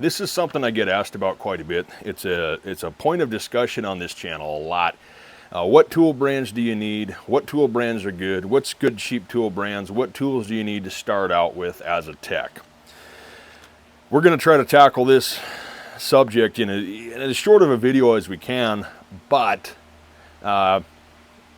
This is something I get asked about quite a bit. It's a point of discussion on this channel a lot. What tool brands do you need? What tool brands are good? What's good cheap tool brands? What tools do you need to start out with as a tech? We're going to try to tackle this subject in as short of a video as we can, but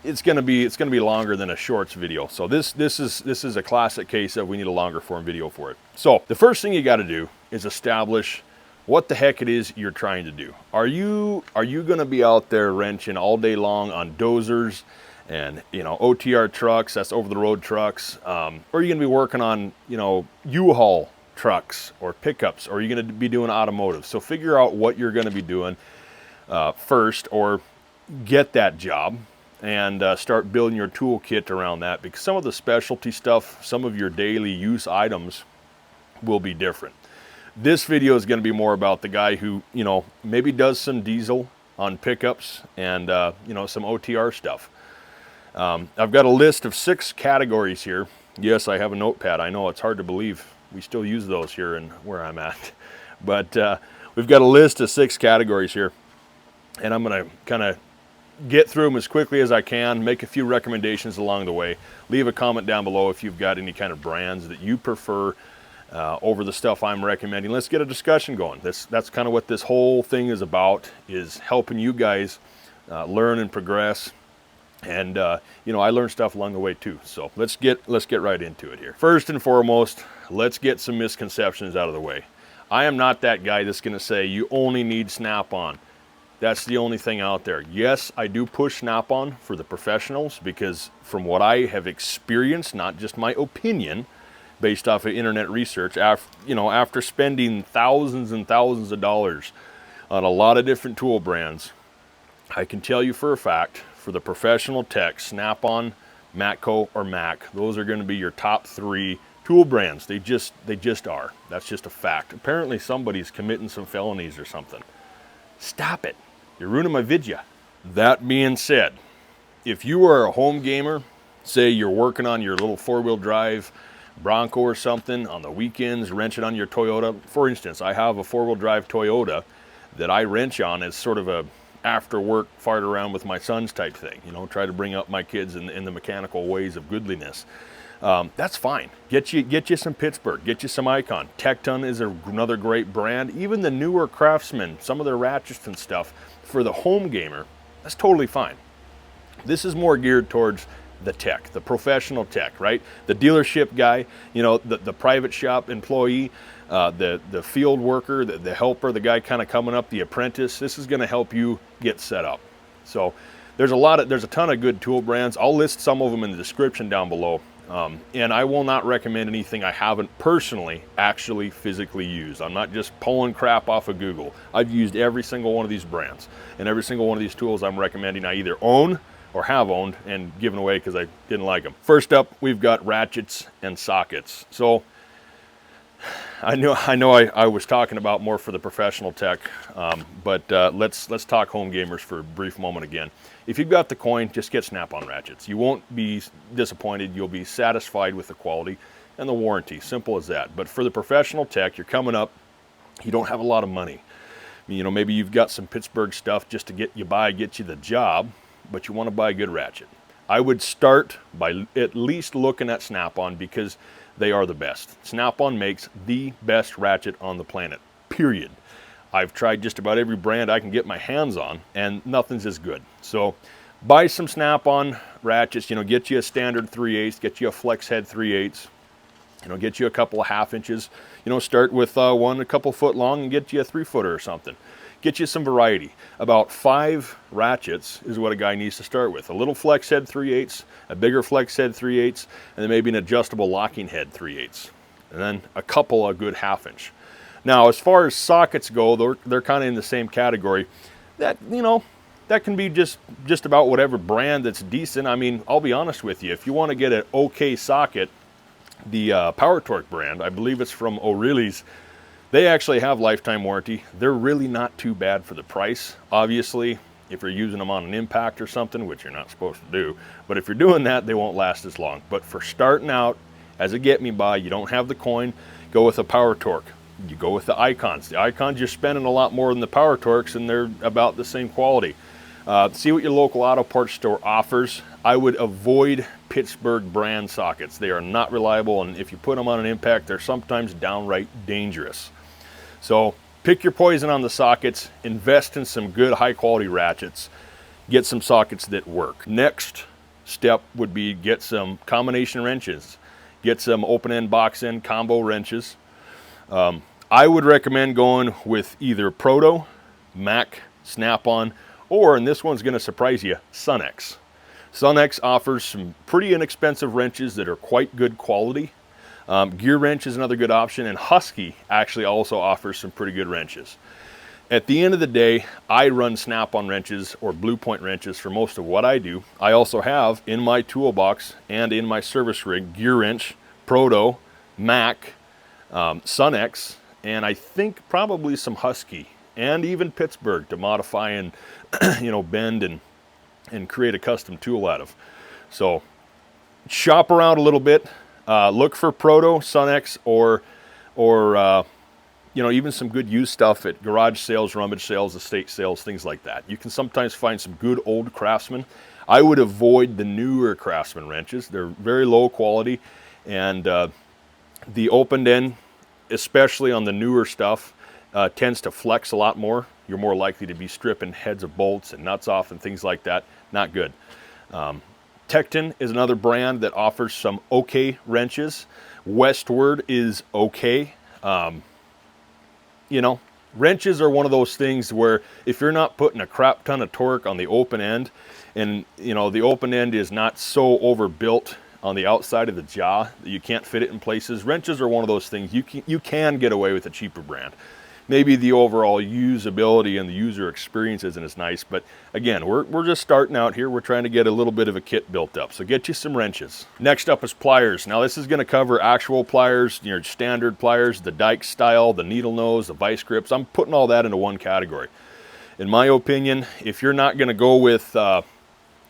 it's going to be longer than a shorts video. So this is a classic case of we need a longer form video for it. So the first thing you got to do is establish what the heck it is you're trying to do. Are you going to be out there wrenching all day long on dozers and OTR trucks, that's over the road trucks, or are you going to be working on U-Haul trucks or pickups, or are you going to be doing automotive? So figure out what you're going to be doing first, or get that job and start building your toolkit around that, because some of the specialty stuff, some of your daily use items will be different. This video is going to be more about the guy who maybe does some diesel on pickups and some OTR stuff. I've got a list of 6 categories here. Yes, I have a notepad. I know it's hard to believe we still use those here and where I'm at, but we've got a list of 6 categories here, and I'm going to kind of get through them as quickly as I can, make a few recommendations along the way. Leave a comment down below if you've got any kind of brands that you prefer over the stuff I'm recommending. Let's get a discussion going. That's kind of what this whole thing is about, is helping you guys learn and progress. And I learned stuff along the way too. So let's get right into it here. First and foremost, let's get some misconceptions out of the way. I am not that guy that's going to say you only need SnapOn. That's the only thing out there. Yes, I do push SnapOn for the professionals, because from what I have experienced, not just my opinion, based off of internet research, after spending thousands and thousands of dollars on a lot of different tool brands, I can tell you for a fact, for the professional tech, SnapOn, Matco, or Mac, those are going to be your top 3 tool brands. They just are. That's just a fact. Apparently somebody's committing some felonies or something. Stop it. You're ruining my vidya. That being said, if you are a home gamer, say you're working on your little 4-wheel drive Bronco or something on the weekends, wrenching on your Toyota. For instance, I have a 4-wheel drive Toyota that I wrench on as sort of a after work fart around with my sons type thing, try to bring up my kids in the mechanical ways of goodliness. That's fine. Get you some Pittsburgh, get you some Icon. Tecton is another great brand. Even the newer Craftsman, some of their Ratchets and stuff, for the home gamer, that's totally fine. This is more geared towards the tech, the professional tech, right? The dealership guy, the private shop employee, the field worker, the helper, the guy kind of coming up, the apprentice. This is going to help you get set up. So there's a ton of good tool brands. I'll list some of them in the description down below. And I will not recommend anything I haven't personally actually physically used. I'm not just pulling crap off of Google. I've used every single one of these brands, and every single one of these tools I'm recommending I either own or have owned and given away because I didn't like them. First up, we've got ratchets and sockets. So I know I was talking about more for the professional tech, but let's talk home gamers for a brief moment again. If you've got the coin, just get Snap-on ratchets. You won't be disappointed. You'll be satisfied with the quality and the warranty. Simple as that. But for the professional tech, you're coming up, you don't have a lot of money. Maybe you've got some Pittsburgh stuff just to get you the job, but you want to buy a good ratchet. I would start by at least looking at Snap-on, because they are the best. Snap-on makes the best ratchet on the planet, period. I've tried just about every brand I can get my hands on, and nothing's as good. So buy some Snap-on ratchets, get you a standard 3/8, get you a flex head 3/8, get you a couple of 1/2 inches, start with one a couple foot long and get you a 3-footer or something. Get you some variety. About 5 ratchets is what a guy needs to start with. A little flex head 3/8, a bigger flex head 3/8, and then maybe an adjustable locking head 3/8. And then a couple of good 1/2 inch. Now, as far as sockets go, they're kind of in the same category. That can be just about whatever brand that's decent. I mean, I'll be honest with you. If you want to get an okay socket, the Power Torque brand, I believe it's from O'Reilly's, they actually have lifetime warranty. They're really not too bad for the price. Obviously, if you're using them on an impact or something, which you're not supposed to do, but if you're doing that, they won't last as long. But for starting out as a get-me-by, you don't have the coin, go with a Power Torque. you go with the Icons. The Icons, you're spending a lot more than the Power Torques, and they're about the same quality. See what your local auto parts store offers. I would avoid Pittsburgh brand sockets. They are not reliable, and if you put them on an impact, they're sometimes downright dangerous. So pick your poison on the sockets, invest in some good high quality ratchets, get some sockets that work. Next step would be get some combination wrenches. Get some open end, box end, combo wrenches. I would recommend going with either Proto, Mac, SnapOn, or, and this one's gonna surprise you, Sunex. Sunex offers some pretty inexpensive wrenches that are quite good quality. Gear wrench is another good option, and Husky actually also offers some pretty good wrenches. At the end of the day, I run Snap-on wrenches or Blue Point wrenches for most of what I do. I also have in my toolbox and in my service rig gear wrench, Proto, Mac, Sunex, and I think probably some Husky and even Pittsburgh to modify and bend and create a custom tool out of. So shop around a little bit, look for Proto, Sunex, or even some good used stuff at garage sales, rummage sales, estate sales, things like that. You can sometimes find some good old Craftsman. I would avoid the newer Craftsman wrenches. They're very low quality, and the open end, especially on the newer stuff, tends to flex a lot more. You're more likely to be stripping heads of bolts and nuts off and things like that. Not good. Tecton is another brand that offers some okay wrenches. Westward is okay. Wrenches are one of those things where if you're not putting a crap ton of torque on the open end, and the open end is not so overbuilt on the outside of the jaw that you can't fit it in places, wrenches are one of those things you can get away with a cheaper brand. Maybe the overall usability and the user experience isn't as nice, but again, we're just starting out here. We're trying to get a little bit of a kit built up, so get you some wrenches. Next up is pliers. Now this is going to cover actual pliers, your standard pliers, the Dyke style, the needle nose, the vice grips. I'm putting all that into one category. In my opinion, if you're not going to go with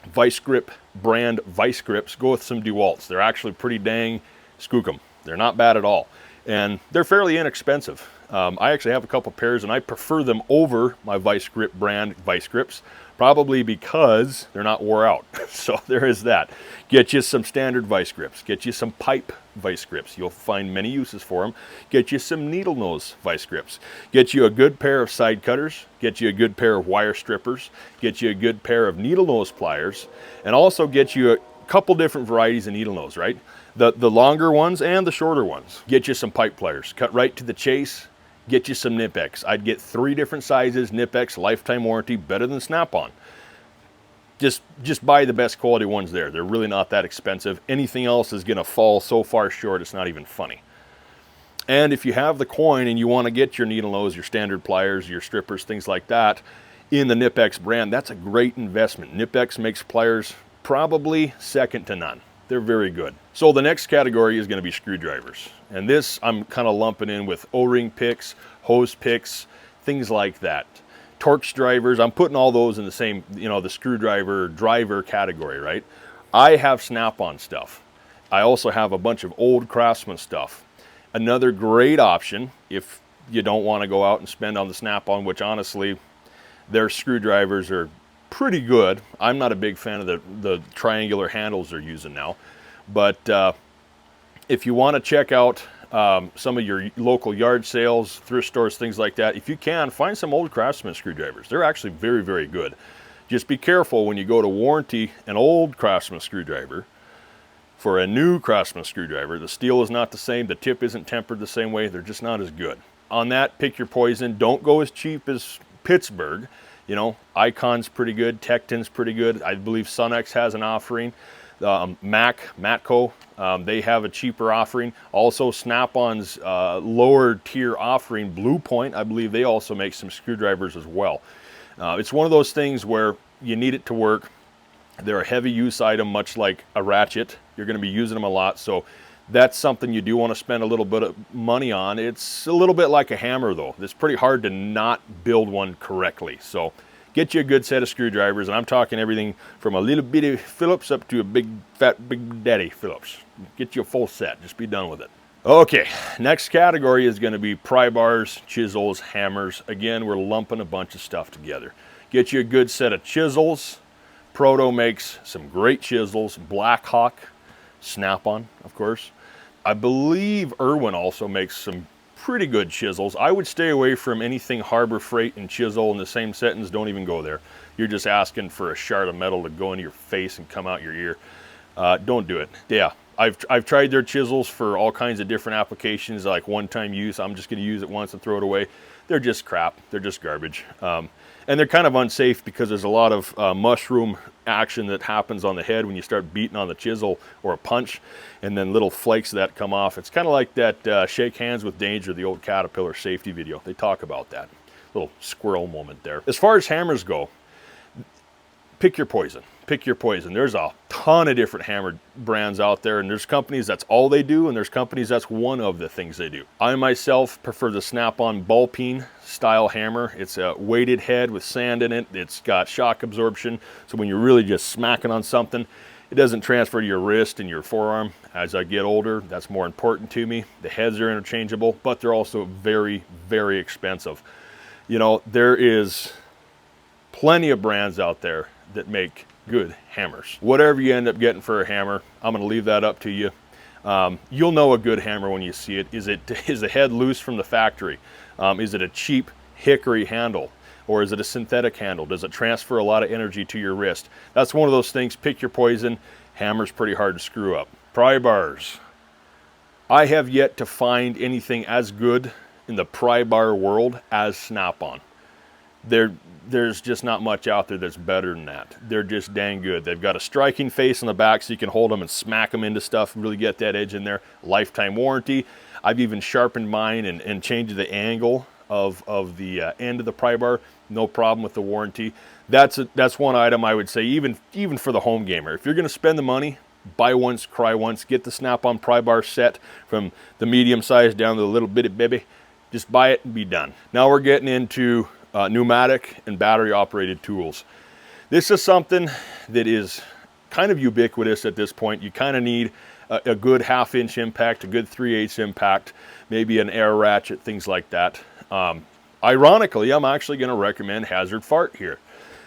vice grip brand vice grips, go with some DeWalt's. They're actually pretty dang skookum. They're not bad at all, and they're fairly inexpensive. I actually have a couple pairs, and I prefer them over my vice grip brand vice grips, probably because they're not wore out. So there is that. Get you some standard vice grips. Get you some pipe vice grips. You'll find many uses for them. Get you some needle nose vice grips. Get you a good pair of side cutters. Get you a good pair of wire strippers. Get you a good pair of needle nose pliers, and also get you a couple different varieties of needle nose, right? The longer ones and the shorter ones. Get you some pipe pliers. Cut right to the chase. Get you some Nip-X. I'd get 3 different sizes. Nip-X, lifetime warranty, better than Snap-on. Just buy the best quality ones there. They're really not that expensive. Anything else is gonna fall so far short, it's not even funny. And if you have the coin and you wanna get your needle nose, your standard pliers, your strippers, things like that, in the Nip-X brand, that's a great investment. Nip-X makes pliers probably second to none. They're very good. So the next category is going to be screwdrivers. And this I'm kind of lumping in with O-ring picks, hose picks, things like that. Torx drivers, I'm putting all those in the same, the screwdriver driver category, right? I have Snap-on stuff. I also have a bunch of old Craftsman stuff. Another great option if you don't want to go out and spend on the Snap-on, which honestly, their screwdrivers are pretty good. I'm not a big fan of the triangular handles they're using now, but if you want to check out some of your local yard sales, thrift stores, things like that, if you can, find some old Craftsman screwdrivers. They're actually very, very good. Just be careful when you go to warranty an old Craftsman screwdriver for a new Craftsman screwdriver. The steel is not the same, the tip isn't tempered the same way, they're just not as good. On that, pick your poison. Don't go as cheap as Pittsburgh. Icon's pretty good, Tecton's pretty good. I believe Sunex has an offering. Matco, they have a cheaper offering. Also, Snap-on's lower tier offering, Blue Point, I believe they also make some screwdrivers as well. It's one of those things where you need it to work. They're a heavy use item, much like a ratchet. You're going to be using them a lot, so that's something you do want to spend a little bit of money on. It's a little bit like a hammer, though. It's pretty hard to not build one correctly. So get you a good set of screwdrivers, and I'm talking everything from a little bitty Phillips up to a big, fat, big daddy Phillips. Get you a full set. Just be done with it. Okay, next category is going to be pry bars, chisels, hammers. Again, we're lumping a bunch of stuff together. Get you a good set of chisels. Proto makes some great chisels. Blackhawk, SnapOn, of course. I believe Irwin also makes some pretty good chisels. I would stay away from anything Harbor Freight and chisel in the same sentence. Don't even go there. You're just asking for a shard of metal to go into your face and come out your ear. Don't do it. Yeah, I've tried their chisels for all kinds of different applications, like one-time use. I'm just going to use it once and throw it away. They're just crap. They're just garbage. And they're kind of unsafe because there's a lot of mushroom action that happens on the head when you start beating on the chisel or a punch, and then little flakes of that come off. It's kind of like that Shake Hands with Danger, the old Caterpillar safety video. They talk about that. Little squirrel moment there. As far as hammers go, pick your poison. Pick your poison. There's a ton of different hammer brands out there, and there's companies that's all they do, and there's companies that's one of the things they do. I myself prefer the SnapOn ball peen style hammer. It's a weighted head with sand in it. It's got shock absorption, so when you're really just smacking on something, it doesn't transfer to your wrist and your forearm. As I get older, that's more important to me. The heads are interchangeable, but they're also very, very expensive. You know, there is plenty of brands out there that make good hammers. Whatever you end up getting for a hammer, I'm going to leave that up to you. You'll know a good hammer when you see it. Is the head loose from the factory? Is it a cheap hickory handle? Or is it a synthetic handle? Does it transfer a lot of energy to your wrist? That's one of those things. Pick your poison. Hammer's pretty hard to screw up. Pry bars. I have yet to find anything as good in the pry bar world as SnapOn. There's just not much out there that's better than that. They're just dang good. They've got a striking face on the back so you can hold them and smack them into stuff and really get that edge in there. Lifetime warranty. I've even sharpened mine and changed the angle of the end of the pry bar. No problem with the warranty. That's one item I would say, even for the home gamer. If you're going to spend the money, buy once, cry once. Get the SnapOn pry bar set from the medium size down to the little bitty baby. Just buy it and be done. Now we're getting into pneumatic and battery operated tools. This is something that is kind of ubiquitous at this point. You kind of need a good 1/2 inch impact, a good 3/8 impact, maybe an air ratchet, things like that. Ironically, I'm actually going to recommend Hazard Fart here.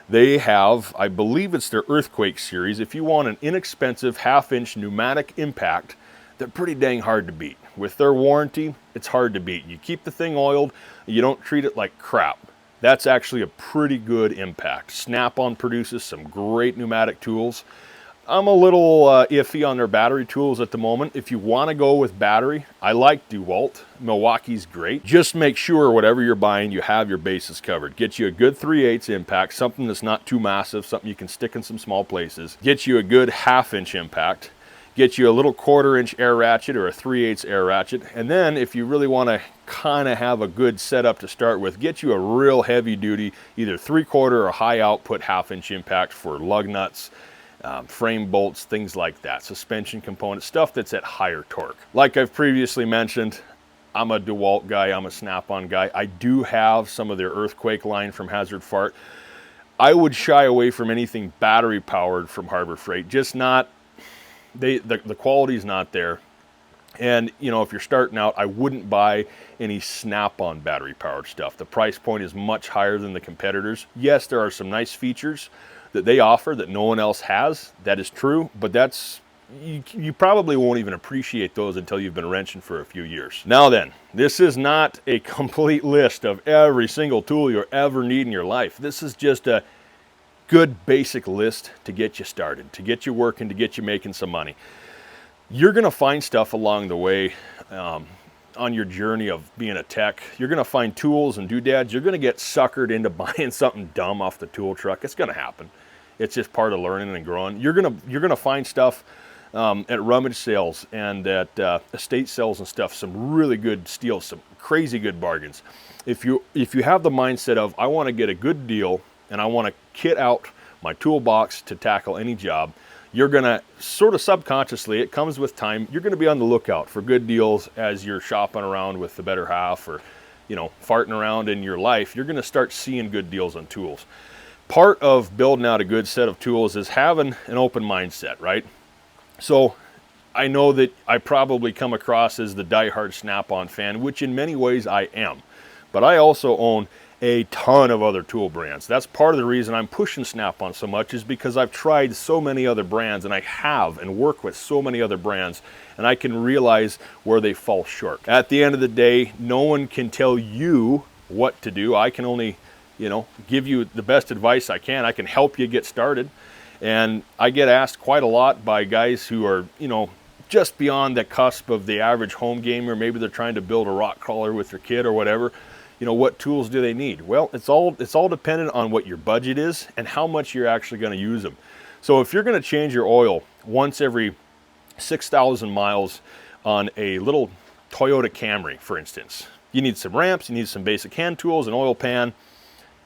They have, I believe it's their Earthquake series. If you want an inexpensive 1/2 inch pneumatic impact, they're pretty dang hard to beat. With their warranty, it's hard to beat. You keep the thing oiled, you don't treat it like crap. That's actually a pretty good impact. SnapOn produces some great pneumatic tools. I'm a little iffy on their battery tools at the moment. If you want to go with battery, I like DeWalt. Milwaukee's great. Just make sure whatever you're buying, you have your bases covered. Get you a good 3/8 impact, something that's not too massive, something you can stick in some small places. Get you a good 1/2 inch impact. Get you a little 1/4 inch air ratchet or a 3/8 air ratchet. And then if you really want to kind of have a good setup to start with, get you a real heavy duty, either 3/4 or high output 1/2 inch impact for lug nuts, frame bolts, things like that. Suspension components, stuff that's at higher torque. Like I've previously mentioned, I'm a DeWalt guy, I'm a SnapOn guy. I do have some of their Earthquake line from Hazard Fart. I would shy away from anything battery powered from Harbor Freight, just not. The quality's not there. And you know, if you're starting out, I wouldn't buy any SnapOn battery powered stuff. The price point is much higher than the competitors. Yes, there are some nice features that they offer that no one else has. That is true, but you probably won't even appreciate those until you've been wrenching for a few years. Now then, this is not a complete list of every single tool you'll ever need in your life. This is just a good basic list to get you started, to get you working, to get you making some money. You're going to find stuff along the way on your journey of being a tech. You're going to find tools and doodads. You're going to get suckered into buying something dumb off the tool truck. It's going to happen. It's just part of learning and growing. You're going to find stuff at rummage sales and at estate sales and stuff, some really good steals, some crazy good bargains. If you have the mindset of, I want to get a good deal and I want to kit out my toolbox to tackle any job, you're going to sort of subconsciously, it comes with time, you're going to be on the lookout for good deals as you're shopping around with the better half or, you know, farting around in your life. You're going to start seeing good deals on tools. Part of building out a good set of tools is having an open mindset, right? So I know that I probably come across as the diehard Snap-on fan, which in many ways I am. But I also own a ton of other tool brands. That's part of the reason I'm pushing Snap-on so much, is because I've tried so many other brands, and I have and work with so many other brands, and I can realize where they fall short. At the end of the day, no one can tell you what to do. I can only, you know, give you the best advice I can. I can help you get started. And I get asked quite a lot by guys who are, you know, just beyond the cusp of the average home gamer. Maybe they're trying to build a rock crawler with their kid or whatever. You know, what tools do they need? Well, it's all dependent on what your budget is and how much you're actually going to use them. So if you're going to change your oil once every 6,000 miles on a little Toyota Camry, for instance, you need some ramps, you need some basic hand tools, an oil pan.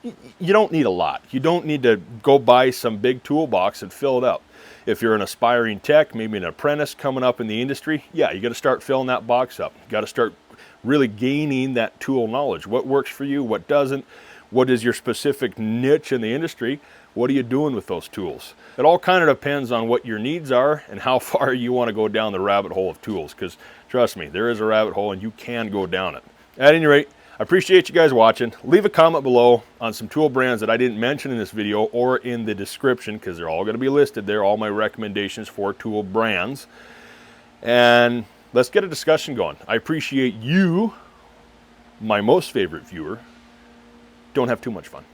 You don't need a lot. You don't need to go buy some big toolbox and fill it up. If you're an aspiring tech, maybe an apprentice coming up in the industry, yeah, you got to start filling that box up. You got to start really gaining that tool knowledge. What works for you, what doesn't, what is your specific niche in the industry, what are you doing with those tools? It all kind of depends on what your needs are and how far you want to go down the rabbit hole of tools, because trust me, there is a rabbit hole and you can go down it. At any rate, I appreciate you guys watching. Leave a comment below on some tool brands that I didn't mention in this video or in the description, because they're all going to be listed there, all my recommendations for tool brands. And let's get a discussion going. I appreciate you, my most favorite viewer. Don't have too much fun.